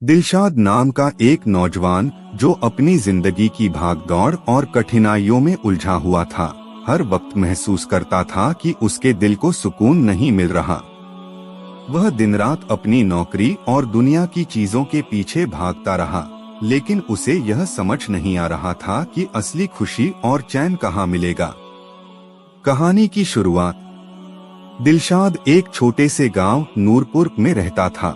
दिलशाद नाम का एक नौजवान जो अपनी जिंदगी की भागदौड़ और कठिनाइयों में उलझा हुआ था, हर वक्त महसूस करता था कि उसके दिल को सुकून नहीं मिल रहा। वह दिन रात अपनी नौकरी और दुनिया की चीजों के पीछे भागता रहा, लेकिन उसे यह समझ नहीं आ रहा था कि असली खुशी और चैन कहाँ मिलेगा। कहानी की शुरुआत। दिलशाद एक छोटे से गांव नूरपुर में रहता था।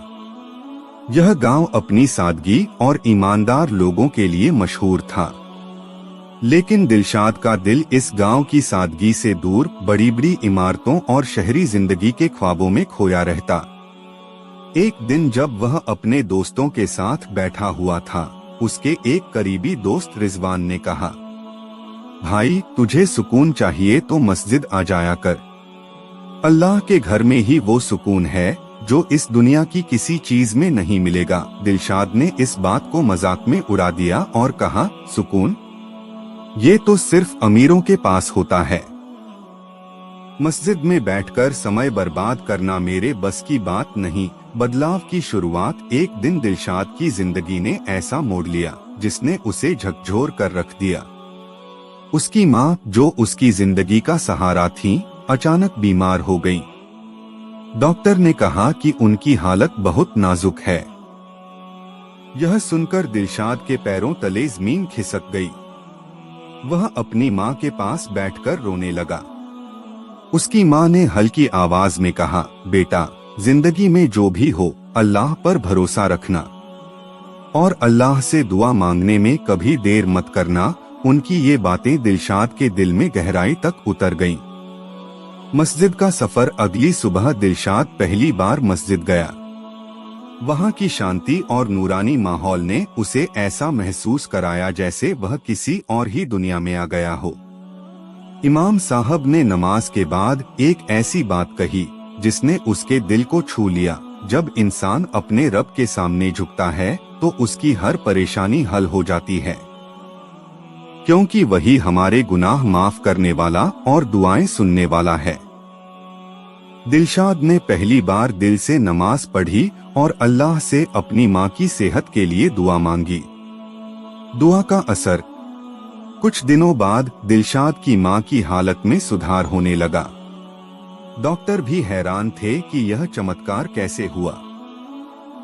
यह गांव अपनी सादगी और ईमानदार लोगों के लिए मशहूर था, लेकिन दिलशाद का दिल इस गांव की सादगी से दूर बड़ी बड़ी इमारतों और शहरी जिंदगी के ख्वाबों में खोया रहता। एक दिन जब वह अपने दोस्तों के साथ बैठा हुआ था, उसके एक करीबी दोस्त रिजवान ने कहा, भाई तुझे सुकून चाहिए तो मस्जिद आ जाया कर। अल्लाह के घर में ही वो सुकून है जो इस दुनिया की किसी चीज में नहीं मिलेगा। दिलशाद ने इस बात को मजाक में उड़ा दिया और कहा, सुकून? ये तो सिर्फ अमीरों के पास होता है। मस्जिद में बैठकर समय बर्बाद करना मेरे बस की बात नहीं। बदलाव की शुरुआत। एक दिन दिलशाद की जिंदगी ने ऐसा मोड़ लिया जिसने उसे झकझोर कर रख दिया। उसकी माँ, जो उसकी जिंदगी का सहारा थी, अचानक बीमार हो गई। डॉक्टर ने कहा कि उनकी हालत बहुत नाजुक है। यह सुनकर दिलशाद के पैरों तले जमीन खिसक गई। वह अपनी माँ के पास बैठकर रोने लगा। उसकी माँ ने हल्की आवाज में कहा, बेटा, जिंदगी में जो भी हो, अल्लाह पर भरोसा रखना और अल्लाह से दुआ मांगने में कभी देर मत करना। उनकी ये बातें दिलशाद के दिल में गहराई तक उतर गईं। मस्जिद का सफर। अगली सुबह दिलशाद पहली बार मस्जिद गया। वहाँ की शांति और नूरानी माहौल ने उसे ऐसा महसूस कराया जैसे वह किसी और ही दुनिया में आ गया हो। इमाम साहब ने नमाज के बाद एक ऐसी बात कही जिसने उसके दिल को छू लिया। जब इंसान अपने रब के सामने झुकता है तो उसकी हर परेशानी हल हो जाती है, क्योंकि वही हमारे गुनाह माफ करने वाला और दुआएं सुनने वाला है। दिलशाद ने पहली बार दिल से नमाज पढ़ी और अल्लाह से अपनी माँ की सेहत के लिए दुआ मांगी। दुआ का असर। कुछ दिनों बाद दिलशाद की माँ की हालत में सुधार होने लगा। डॉक्टर भी हैरान थे कि यह चमत्कार कैसे हुआ।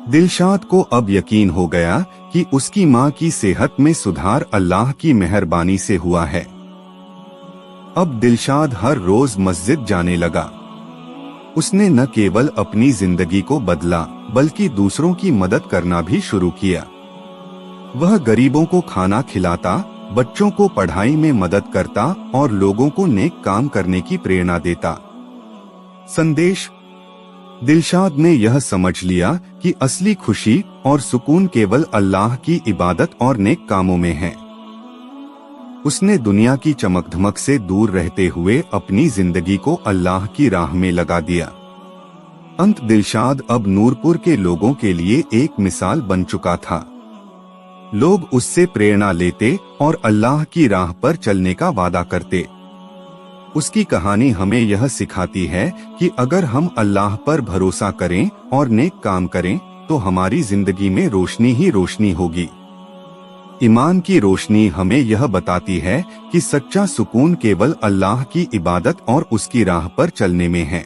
दिलशाद को अब यकीन हो गया कि उसकी माँ की सेहत में सुधार अल्लाह की मेहरबानी से हुआ है। अब दिलशाद हर रोज मस्जिद जाने लगा। उसने न केवल अपनी जिंदगी को बदला, बल्कि दूसरों की मदद करना भी शुरू किया। वह गरीबों को खाना खिलाता, बच्चों को पढ़ाई में मदद करता और लोगों को नेक काम करने की प्रेरणा देता। संदेश। दिलशाद ने यह समझ लिया कि असली खुशी और सुकून केवल अल्लाह की इबादत और नेक कामों में है। उसने दुनिया की चमक धमक से दूर रहते हुए अपनी जिंदगी को अल्लाह की राह में लगा दिया। अंत। दिलशाद अब नूरपुर के लोगों के लिए एक मिसाल बन चुका था। लोग उससे प्रेरणा लेते और अल्लाह की राह पर चलने का वादा करते। उसकी कहानी हमें यह सिखाती है कि अगर हम अल्लाह पर भरोसा करें और नेक काम करें तो हमारी जिंदगी में रोशनी ही रोशनी होगी। ईमान की रोशनी हमें यह बताती है कि सच्चा सुकून केवल अल्लाह की इबादत और उसकी राह पर चलने में है।